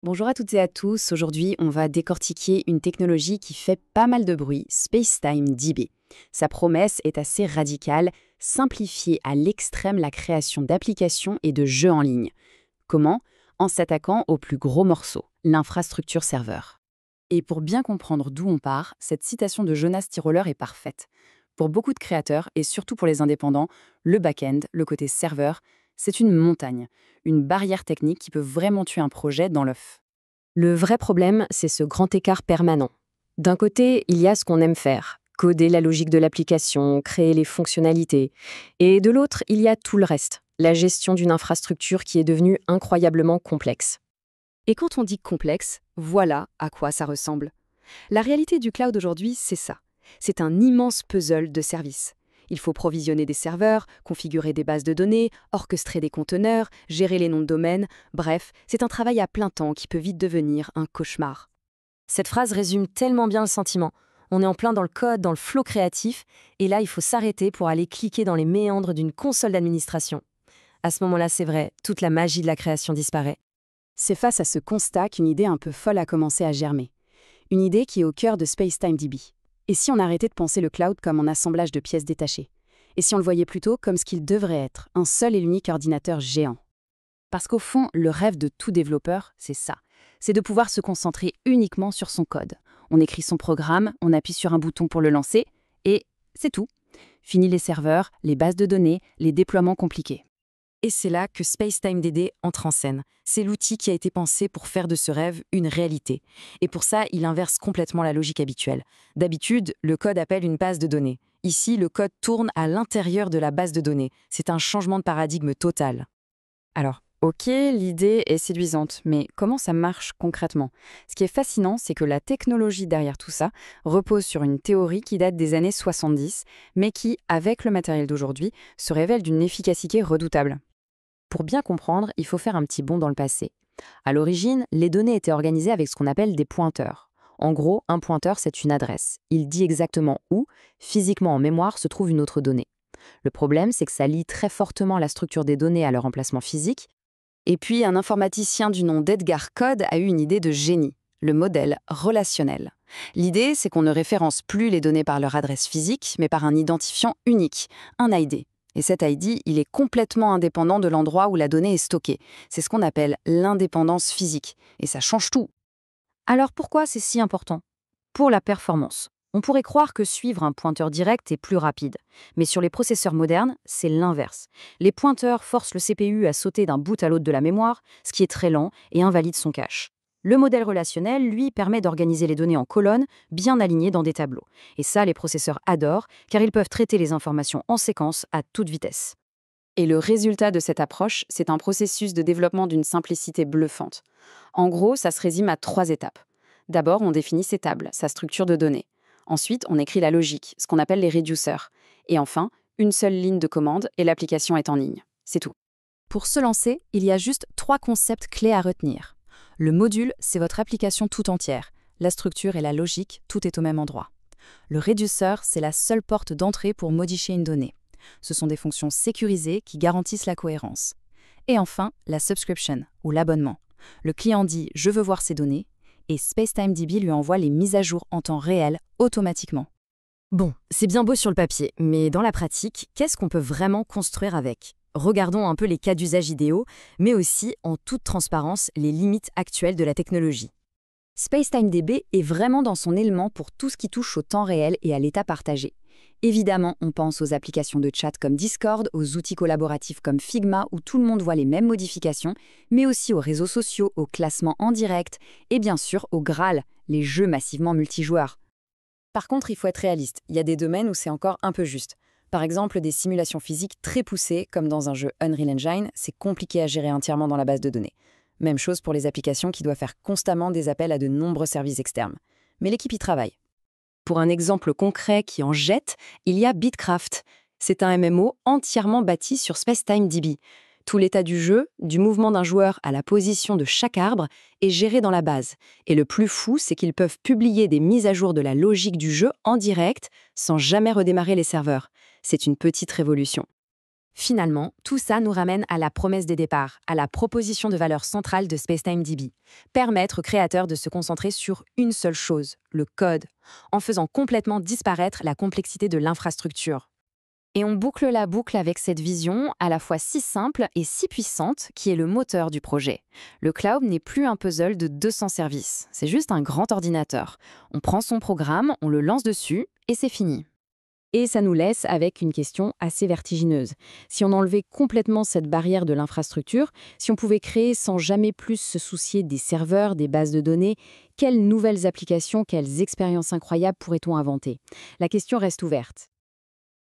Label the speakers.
Speaker 1: Bonjour à toutes et à tous. Aujourd'hui, on va décortiquer une technologie qui fait pas mal de bruit, SpaceTimeDB. Sa promesse est assez radicale, simplifier à l'extrême la création d'applications et de jeux en ligne. Comment? En s'attaquant au plus gros morceau, l'infrastructure serveur. Et pour bien comprendre d'où on part, cette citation de Jonas Tyroler est parfaite. Pour beaucoup de créateurs, et surtout pour les indépendants, le back-end, le côté serveur, c'est une montagne, une barrière technique qui peut vraiment tuer un projet dans l'œuf.
Speaker 2: Le vrai problème, c'est ce grand écart permanent. D'un côté, il y a ce qu'on aime faire, coder la logique de l'application, créer les fonctionnalités. Et de l'autre, il y a tout le reste, la gestion d'une infrastructure qui est devenue incroyablement complexe. Et quand on dit complexe, voilà à quoi ça ressemble. La réalité du cloud aujourd'hui, c'est ça. C'est un immense puzzle de services. Il faut provisionner des serveurs, configurer des bases de données, orchestrer des conteneurs, gérer les noms de domaine. Bref, c'est un travail à plein temps qui peut vite devenir un cauchemar. Cette phrase résume tellement bien le sentiment. On est en plein dans le code, dans le flow créatif, et là, il faut s'arrêter pour aller cliquer dans les méandres d'une console d'administration. À ce moment-là, c'est vrai, toute la magie de la création disparaît.
Speaker 1: C'est face à ce constat qu'une idée un peu folle a commencé à germer. Une idée qui est au cœur de SpaceTimeDB. Et si on arrêtait de penser le cloud comme un assemblage de pièces détachées? Et si on le voyait plutôt comme ce qu'il devrait être, un seul et l'unique ordinateur géant? Parce qu'au fond, le rêve de tout développeur, c'est ça. C'est de pouvoir se concentrer uniquement sur son code. On écrit son programme, on appuie sur un bouton pour le lancer, et c'est tout. Fini les serveurs, les bases de données, les déploiements compliqués.
Speaker 2: Et c'est là que SpaceTimeDB entre en scène. C'est l'outil qui a été pensé pour faire de ce rêve une réalité. Et pour ça, il inverse complètement la logique habituelle. D'habitude, le code appelle une base de données. Ici, le code tourne à l'intérieur de la base de données. C'est un changement de paradigme total.
Speaker 1: Alors, ok, l'idée est séduisante, mais comment ça marche concrètement? Ce qui est fascinant, c'est que la technologie derrière tout ça repose sur une théorie qui date des années 70, mais qui, avec le matériel d'aujourd'hui, se révèle d'une efficacité redoutable. Pour bien comprendre, il faut faire un petit bond dans le passé. À l'origine, les données étaient organisées avec ce qu'on appelle des pointeurs. En gros, un pointeur, c'est une adresse. Il dit exactement où, physiquement en mémoire, se trouve une autre donnée. Le problème, c'est que ça lie très fortement la structure des données à leur emplacement physique. Et puis, un informaticien du nom d'Edgar Code a eu une idée de génie, le modèle relationnel. L'idée, c'est qu'on ne référence plus les données par leur adresse physique, mais par un identifiant unique, un ID. Et cet ID, il est complètement indépendant de l'endroit où la donnée est stockée. C'est ce qu'on appelle l'indépendance physique. Et ça change tout. Alors pourquoi c'est si important? Pour la performance. On pourrait croire que suivre un pointeur direct est plus rapide. Mais sur les processeurs modernes, c'est l'inverse. Les pointeurs forcent le CPU à sauter d'un bout à l'autre de la mémoire, ce qui est très lent et invalide son cache. Le modèle relationnel, lui, permet d'organiser les données en colonnes, bien alignées dans des tableaux. Et ça, les processeurs adorent, car ils peuvent traiter les informations en séquence à toute vitesse. Et le résultat de cette approche, c'est un processus de développement d'une simplicité bluffante. En gros, ça se résume à 3 étapes. D'abord, on définit ses tables, sa structure de données. Ensuite, on écrit la logique, ce qu'on appelle les reducers. Et enfin, une seule ligne de commande et l'application est en ligne. C'est tout. Pour se lancer, il y a juste 3 concepts clés à retenir. Le module, c'est votre application tout entière. La structure et la logique, tout est au même endroit. Le reducer, c'est la seule porte d'entrée pour modifier une donnée. Ce sont des fonctions sécurisées qui garantissent la cohérence. Et enfin, la subscription, ou l'abonnement. Le client dit « je veux voir ces données » et SpaceTimeDB lui envoie les mises à jour en temps réel automatiquement.
Speaker 2: Bon, c'est bien beau sur le papier, mais dans la pratique, qu'est-ce qu'on peut vraiment construire avec? Regardons un peu les cas d'usage idéaux, mais aussi, en toute transparence, les limites actuelles de la technologie. SpaceTimeDB est vraiment dans son élément pour tout ce qui touche au temps réel et à l'état partagé. Évidemment, on pense aux applications de chat comme Discord, aux outils collaboratifs comme Figma où tout le monde voit les mêmes modifications, mais aussi aux réseaux sociaux, aux classements en direct et bien sûr au Graal, les jeux massivement multijoueurs. Par contre, il faut être réaliste, il y a des domaines où c'est encore un peu juste. Par exemple, des simulations physiques très poussées, comme dans un jeu Unreal Engine, c'est compliqué à gérer entièrement dans la base de données. Même chose pour les applications qui doivent faire constamment des appels à de nombreux services externes. Mais l'équipe y travaille. Pour un exemple concret qui en jette, il y a Bitcraft. C'est un MMO entièrement bâti sur SpaceTimeDB. Tout l'état du jeu, du mouvement d'un joueur à la position de chaque arbre, est géré dans la base. Et le plus fou, c'est qu'ils peuvent publier des mises à jour de la logique du jeu en direct, sans jamais redémarrer les serveurs. C'est une petite révolution. Finalement, tout ça nous ramène à la promesse des départs, à la proposition de valeur centrale de SpaceTimeDB. Permettre aux créateurs de se concentrer sur une seule chose, le code, en faisant complètement disparaître la complexité de l'infrastructure.
Speaker 1: Et on boucle la boucle avec cette vision à la fois si simple et si puissante qui est le moteur du projet. Le cloud n'est plus un puzzle de 200 services, c'est juste un grand ordinateur. On prend son programme, on le lance dessus et c'est fini. Et ça nous laisse avec une question assez vertigineuse. Si on enlevait complètement cette barrière de l'infrastructure, si on pouvait créer sans jamais plus se soucier des serveurs, des bases de données, quelles nouvelles applications, quelles expériences incroyables pourrait-on inventer? La question reste ouverte.